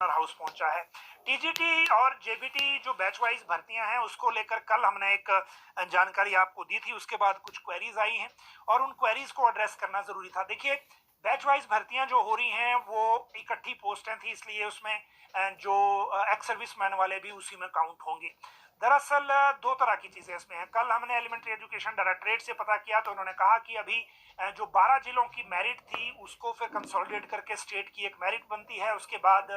House पहुंचा है। TGT और जेबीटी जो बैच वाइज भर्तियां हैं उसको लेकर कल हमने एक जानकारी आपको दी थी, उसके बाद कुछ क्वेरीज आई हैं और उन क्वेरीज को एड्रेस करना जरूरी था। देखिए, बैच वाइज भर्तियां जो हो रही हैं वो इकट्ठी पोस्टें थी, इसलिए उसमें जो एक्स सर्विसमैन वाले भी उसी में काउंट होंगे। दरअसल दो तरह की चीजें इसमें हैं। कल हमने एलिमेंट्री एजुकेशन डायरेक्टरेट से पता किया तो उन्होंने कहा कि अभी जो 12 जिलों की मेरिट थी उसको फिर कंसोलिडेट करके स्टेट की एक मेरिट बनती है, उसके बाद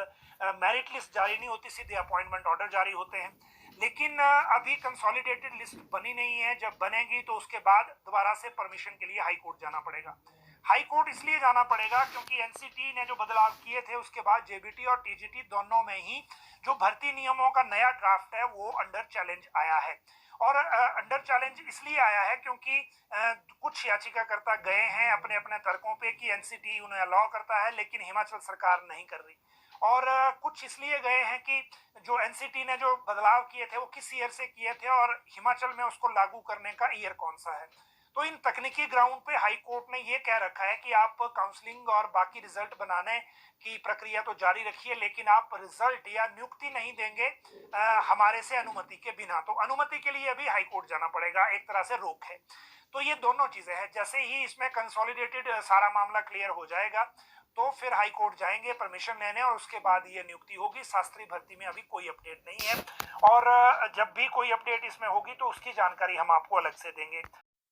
मेरिट लिस्ट जारी नहीं होती, सीधे अपॉइंटमेंट ऑर्डर जारी होते हैं। लेकिन अभी कंसोलिडेटेड लिस्ट बनी नहीं है, जब बनेगी तो उसके बाद दोबारा से परमिशन के लिए हाई कोर्ट जाना पड़ेगा। हाई कोर्ट इसलिए जाना पड़ेगा क्योंकि एनसीटी ने जो बदलाव किए थे उसके बाद जेबीटी और टीजीटी दोनों में ही जो भर्ती नियमों का नया ड्राफ्ट है वो अंडर चैलेंज आया है। और अंडर चैलेंज इसलिए आया है क्योंकि कुछ याचिकाकर्ता गए हैं अपने अपने तर्कों पे कि एनसीटी उन्हें अलाउ करता है लेकिन हिमाचल सरकार नहीं कर रही, और कुछ इसलिए गए हैं कि जो एनसीटी ने जो बदलाव किए थे वो किस ईयर से किए थे और हिमाचल में उसको लागू करने का ईयर कौन सा है। तो इन तकनीकी ग्राउंड पे हाई कोर्ट ने ये कह रखा है कि आप काउंसलिंग और बाकी रिजल्ट बनाने की प्रक्रिया तो जारी रखिए, लेकिन आप रिजल्ट या नियुक्ति नहीं देंगे हमारे से अनुमति के बिना। तो अनुमति के लिए अभी हाई कोर्ट जाना पड़ेगा, एक तरह से रोक है। तो ये दोनों चीजें हैं। जैसे ही इसमें कंसोलिडेटेड सारा मामला क्लियर हो जाएगा तो फिर हाई कोर्ट जाएंगे परमिशन लेने और उसके बाद ये नियुक्ति होगी। शास्त्री भर्ती में अभी कोई अपडेट नहीं है और जब भी कोई अपडेट इसमें होगी तो उसकी जानकारी हम आपको अलग से देंगे।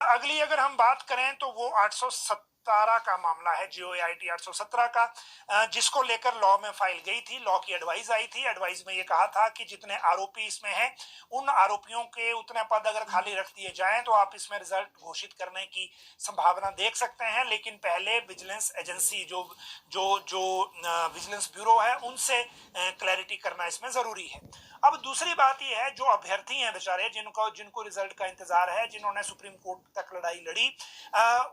अगली अगर हम बात करें तो वो 817 का मामला है, GOAIT 817 का, जिसको लेकर लॉ में फाइल गई थी। लॉ की एडवाइस आई थी, एडवाइस में ये कहा था कि जितने आरोपी इसमें हैं उन आरोपियों के उतने पद अगर खाली रख दिए जाएं तो आप इसमें रिजल्ट घोषित करने की संभावना देख सकते हैं, लेकिन पहले विजिलेंस एजेंसी जो जो जो विजिलेंस ब्यूरो है उनसे क्लैरिटी करना इसमें जरूरी है। अब दूसरी बात यह है, जो अभ्यर्थी हैं बेचारे जिनको रिजल्ट का इंतजार है, जिन्होंने सुप्रीम कोर्ट तक लड़ाई लड़ी,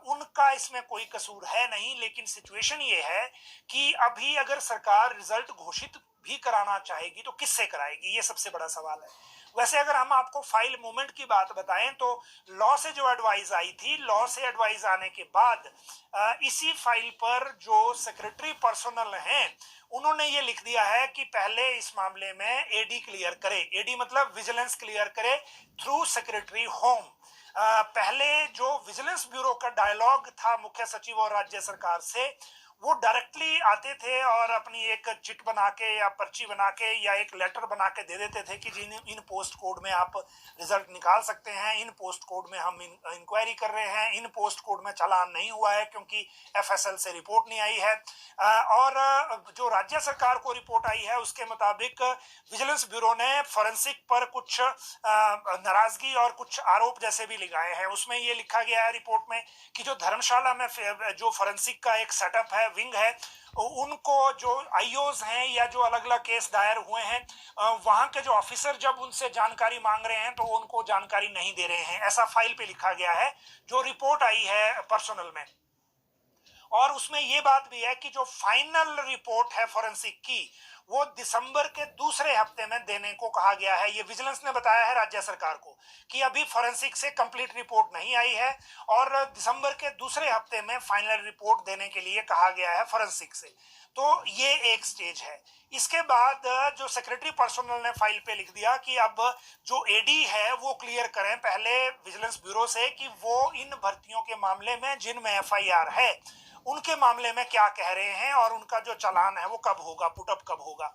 उनका इसमें कोई कसूर है नहीं। लेकिन सिचुएशन ये है कि अभी अगर सरकार रिजल्ट घोषित भी कराना चाहेगी तो किससे कराएगी, ये सबसे बड़ा सवाल है। वैसे अगर हम आपको फाइल मूवमेंट की बात बताएं तो लॉ से जो एडवाइस आई थी, लॉ से एडवाइस आने के बाद इसी फाइल पर जो सेक्रेटरी पर्सनल हैं उन्होंने ये लिख दिया है कि पहले इस मामले में एडी क्लियर करे, एडी मतलब विजिलेंस क्लियर करे थ्रू सेक्रेटरी होम। पहले जो विजिलेंस ब्यूरो का डायलॉग था मुख्य सचिव और राज्य सरकार से, वो डायरेक्टली आते थे और अपनी एक चिट बना के या पर्ची बना के या एक लेटर बना के दे देते थे कि जिन इन पोस्ट कोड में आप रिजल्ट निकाल सकते हैं, इन पोस्ट कोड में हम इंक्वायरी कर रहे हैं, इन पोस्ट कोड में चालान नहीं हुआ है क्योंकि FSL से रिपोर्ट नहीं आई है। और जो राज्य सरकार को रिपोर्ट आई है उसके मुताबिक विजिलेंस ब्यूरो ने फॉरेंसिक पर कुछ नाराजगी और कुछ आरोप जैसे भी लगाए हैं। उसमें ये लिखा गया है रिपोर्ट में कि जो धर्मशाला में जो फॉरेंसिक का एक सेटअप है, विंग है, उनको जो आईओज हैं या जो अलग अलग केस दायर हुए हैं वहां के जो ऑफिसर जब उनसे जानकारी मांग रहे हैं तो उनको जानकारी नहीं दे रहे हैं, ऐसा फाइल पे लिखा गया है जो रिपोर्ट आई है पर्सनल में। और उसमें ये बात भी है कि जो फाइनल रिपोर्ट है फॉरेंसिक की वो दिसंबर के दूसरे हफ्ते में देने को कहा गया है। ये विजिलेंस ने बताया है राज्य सरकार को कि अभी फॉरेंसिक से कंप्लीट रिपोर्ट नहीं आई है और दिसंबर के दूसरे हफ्ते में फाइनल रिपोर्ट देने के लिए कहा गया है फॉरेंसिक से। तो ये एक स्टेज है। इसके बाद जो सेक्रेटरी पर्सनल ने फाइल पे लिख दिया कि अब जो एडी है वो क्लियर करें पहले विजिलेंस ब्यूरो से कि वो इन भर्तियों के मामले में जिनमें FIR है उनके मामले में क्या कह रहे हैं और उनका जो चालान है वो कब होगा, पुटअप कब होगा।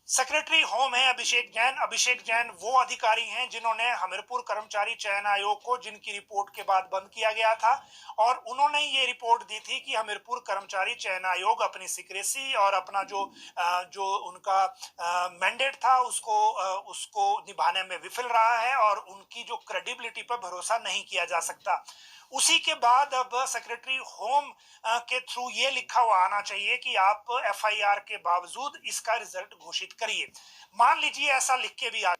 सेक्रेटरी होम है अभिषेक जैन। अभिषेक जैन वो अधिकारी हैं जिन्होंने हमीरपुर कर्मचारी चयन आयोग को, जिनकी रिपोर्ट के बाद बंद किया गया था, और उन्होंने ये रिपोर्ट दी थी कि हमीरपुर कर्मचारी चयन आयोग अपनी सिक्रेसी और अपना जो उनका मैंडेट था उसको निभाने में विफल रहा है और उनकी जो क्रेडिबिलिटी पर भरोसा नहीं किया जा सकता। उसी के बाद अब सेक्रेटरी होम के थ्रू ये लिखा हुआ आना चाहिए कि आप FIR के बावजूद इसका रिजल्ट घोषित करिए। मान लीजिए ऐसा लिख के भी आ